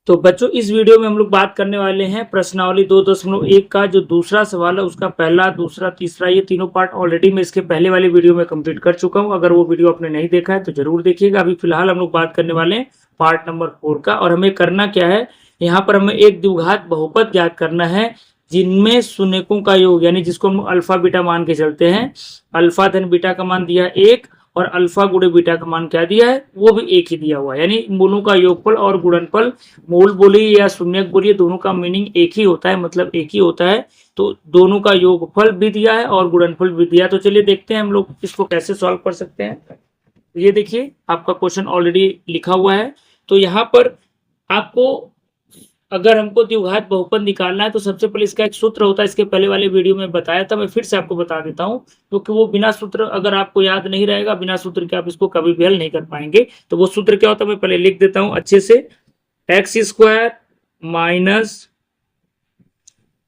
तो बच्चों इस वीडियो में हम लोग बात करने वाले हैं प्रश्नावली 2.1 का जो दूसरा सवाल है उसका पहला, दूसरा, तीसरा ये तीनों पार्ट ऑलरेडी मैं इसके पहले वाले वीडियो में कंप्लीट कर चुका हूं। अगर वो वीडियो आपने नहीं देखा है तो जरूर देखिएगा। अभी फिलहाल हम लोग बात करने वाले हैं पार्ट नंबर 4 का। और हमें करना क्या है, यहाँ पर हमें एक द्विघात बहुपद ज्ञात करना है जिनमें शून्यकों का योग, यानी जिसको हम अल्फा बीटा मान के चलते हैं। अल्फा धन बीटा का मान दिया 1 और अल्फा गुणे बीटा का मान क्या दिया है, वो भी 1 ही दिया हुआ है। यानी मूलों का योगफल और गुणनफल, मूल बोलिए या शून्यक बोलिए, दोनों का मीनिंग एक ही होता है, मतलब एक ही होता है। तो दोनों का योगफल भी दिया है और गुणनफल भी दिया है। तो चलिए देखते हैं हम लोग इसको कैसे सॉल्व कर सकते हैं। ये देखिए आपका क्वेश्चन ऑलरेडी लिखा हुआ है। तो यहाँ पर आपको अगर हमको द्विघात बहुपद निकालना है तो सबसे पहले इसका एक सूत्र होता है, इसके पहले वाले वीडियो में बताया था, मैं फिर से आपको बता देता हूं, क्योंकि वो बिना सूत्र अगर आपको याद नहीं रहेगा, बिना सूत्र के आप इसको कभी भी हल नहीं कर पाएंगे। तो वो सूत्र क्या होता है मैं पहले लिख देता हूं अच्छे से। एक्स स्क्वायर माइनस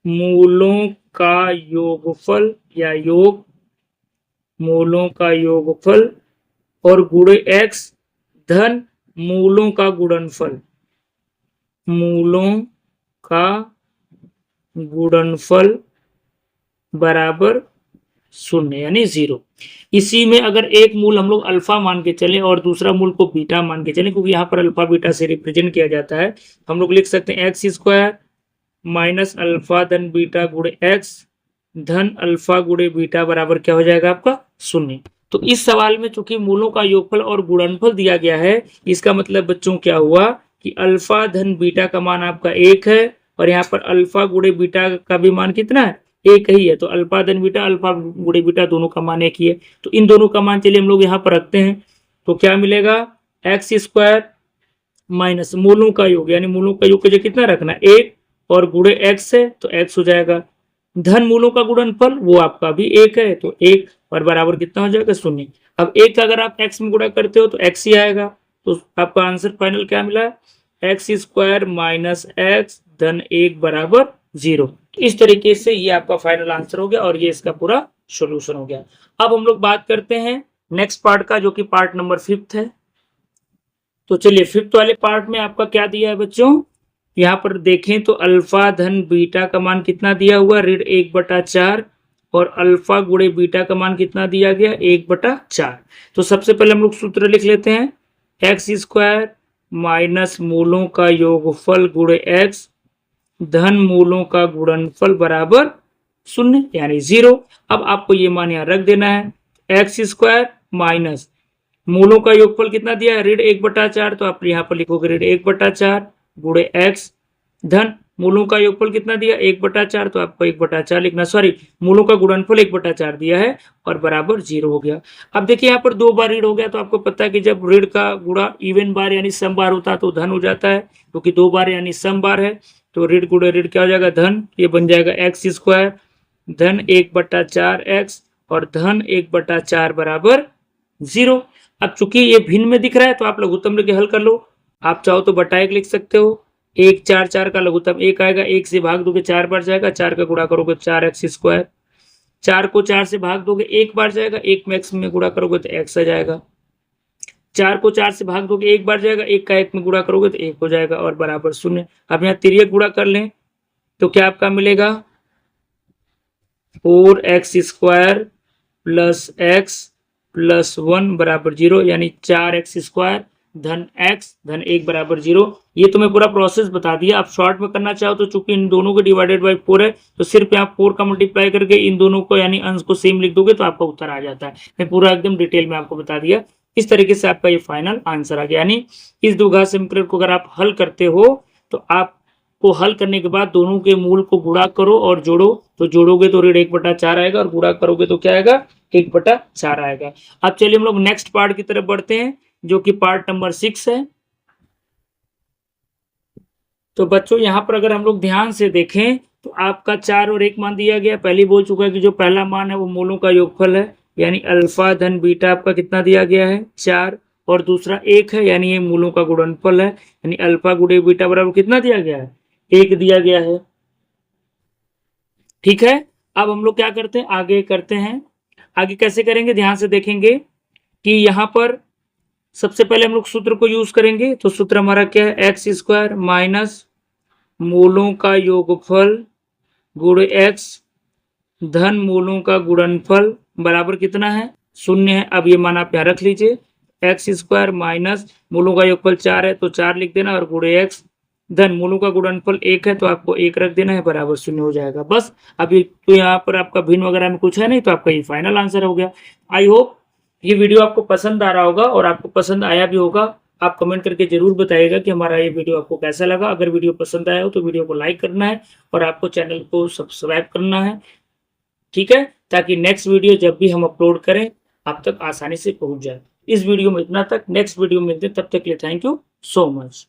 मूलों का योगफल या योग, मूलों का योगफल और गुणे एक्स धन मूलों का गुणनफल, मूलों का गुणनफल बराबर 0 यानी 0। इसी में अगर एक मूल हम लोग अल्फा मान के चले और दूसरा मूल को बीटा मान के चले, क्योंकि यहाँ पर अल्फा बीटा से रिप्रेजेंट किया जाता है, हम लोग लिख सकते हैं एक्स स्क्वायर माइनस अल्फा धन बीटा गुणे एक्स धन अल्फा गुणे बीटा बराबर क्या हो जाएगा आपका 0। तो इस सवाल में चूंकि मूलों का योगफल और गुणनफल दिया गया है, इसका मतलब बच्चों क्या हुआ कि अल्फा धन बीटा का मान आपका 1 है और यहाँ पर अल्फा गुणे बीटा का भी मान कितना है, 1 ही है। तो अल्फा धन बीटा, अल्फा गुणे बीटा दोनों का मान 1 ही है। तो इन दोनों का मान चलिए हम लोग यहाँ पर रखते हैं। तो क्या मिलेगा, एक्स स्क्वायर माइनस मूलों का योग, यानी मूलों का योग कितना रखना है 1 और गुणे एक्स है तो एक्स हो जाएगा, धन मूलों का गुणनफल वो आपका भी 1 है तो 1 और बराबर कितना हो जाएगा 0। अब 1 अगर आप एक्स में गुणा करते हो तो एक्स ही आएगा। तो आपका आंसर फाइनल क्या मिला है, एक्स स्क्वायर माइनस एक्स धन 1 बराबर 0। इस तरीके से ये आपका फाइनल आंसर हो गया और ये इसका पूरा सॉल्यूशन हो गया। अब हम लोग बात करते हैं नेक्स्ट पार्ट का, जो कि पार्ट नंबर 5 है। तो चलिए 5th वाले पार्ट में आपका क्या दिया है बच्चों, यहाँ पर देखें तो अल्फा धन बीटा का मान कितना दिया हुआ, ऋण 1/4 और अल्फा गुणे बीटा का मान कितना दिया गया 1/4। तो सबसे पहले हम लोग सूत्र लिख लेते हैं, एक्स स्क्वायर माइनस मूलों का योगफल गुणे एक्स धन मूलों का गुणनफल बराबर 0 यानी 0। अब आपको ये मान यहाँ रख देना है, एक्स स्क्वायर माइनस मूलों का योगफल कितना दिया है ऋण 1/4, तो आप यहाँ पर लिखोगे ऋण 1/4 गुणे एक्स धन मूलों का योगफल कितना दिया 1/4, तो आपको 1/4 लिखना, सॉरी मूलों का गुणनफल 1/4 दिया है और बराबर 0 हो गया। अब देखिए यहाँ पर 2 बार ऋण हो गया, तो आपको पता है कि जब ऋण का गुणा इवन बार यानी सम बार होता है तो धन हो जाता है, क्योंकि 2 बार यानी सम बार है। तो ऋण गुणे ऋण क्या हो जाएगा धन, ये बन जाएगा एक्स स्क्वायर धन 1/4 एक्स और धन 1/4 बराबर 0। अब चूंकि ये भिन्न में दिख रहा है तो आप लघुत्तम लेके हल कर लो। आप चाहो तो बटा 1 लिख सकते हो, 1 4 4 का लघुत्तम 1 आएगा, 1 से भाग दोगे 4 बार जाएगा, 4 का गुणा करोगे 4 एक्स स्क्वायर, 4 को 4 से भाग दोगे 1 बार जाएगा, 1 में एक्स में गुणा करोगे तो एक्स आ जाएगा, 4 को 4 से भाग दोगे 1 बार जाएगा, 1 का 1 में गुणा करोगे तो 1 हो जाएगा और बराबर 0। अब यहाँ तिर्यक गुणा कर लें तो क्या आपका मिलेगा 4x square plus x plus 1 बराबर 0, यानी 4x स्क्वायर धन x धन 1 बराबर 0। ये तो मैं पूरा प्रोसेस बता दिया। आप शॉर्ट में करना चाहो तो चूंकि इन दोनों को डिवाइडेड बाय 4 है तो सिर्फ यहाँ 4 का मल्टीप्लाई करके इन दोनों को यानी अंश को सेम लिख दोगे तो आपका उत्तर आ जाता है। मैं पूरा एकदम डिटेल में आपको बता दिया। इस तरीके से आपका ये फाइनल आंसर आ गया। यानी इस द्विघात समीकरण को अगर आप हल करते हो तो आपको हल करने के बाद दोनों के मूल को गुणा करो और जोड़ो, तो जोड़ोगे तो ऋण 1/4 आएगा और गुणा करोगे तो क्या आएगा 1/4 आएगा। अब चलिए हम लोग नेक्स्ट पार्ट की तरफ बढ़ते हैं, जो कि पार्ट नंबर 6 है। तो बच्चों यहाँ पर अगर हम लोग ध्यान से देखें तो आपका 4 और 1 मान दिया गया। पहले बोल चुका है कि जो पहला मान है वो मूलों का योगफल है, यानी अल्फा धन बीटा आपका कितना दिया गया है 4, और दूसरा 1 है यानी ये मूलों का गुणनफल है, यानी अल्फा गुणे बीटा बराबर कितना दिया गया है 1 दिया गया है। ठीक है, अब हम लोग क्या करते हैं आगे करते हैं। आगे कैसे करेंगे ध्यान से देखेंगे कि यहाँ पर सबसे पहले हम लोग सूत्र को यूज करेंगे, तो सूत्र हमारा क्या है, एक्स स्क्वायर माइनस मूलों का योगफल गुणे एक्स धन मूलों का गुणनफल बराबर कितना है, 0 है। अब ये मान आप यहाँ रख लीजिए, एक्स स्क्वायर माइनस मूलों का योगफल 4 है तो 4 लिख देना, और गुणे एक्स धन मूलों का गुणनफल 1 है तो आपको 1 रख देना है, बराबर 0 हो जाएगा। बस अभी तो यहाँ पर आपका भिन्न वगैरह में कुछ है नहीं, तो आपका ये फाइनल आंसर हो गया। आई होप ये वीडियो आपको पसंद आ रहा होगा, और आपको पसंद आया भी होगा। आप कमेंट करके जरूर बताइएगा कि हमारा ये वीडियो आपको कैसा लगा। अगर वीडियो पसंद आया हो तो वीडियो को लाइक करना है, और आपको चैनल को सब्सक्राइब करना है, ठीक है, ताकि नेक्स्ट वीडियो जब भी हम अपलोड करें आप तक आसानी से पहुंच जाए। इस वीडियो में इतना तक, नेक्स्ट वीडियो में मिलते हैं, तब तक के लिए थैंक यू सो मच।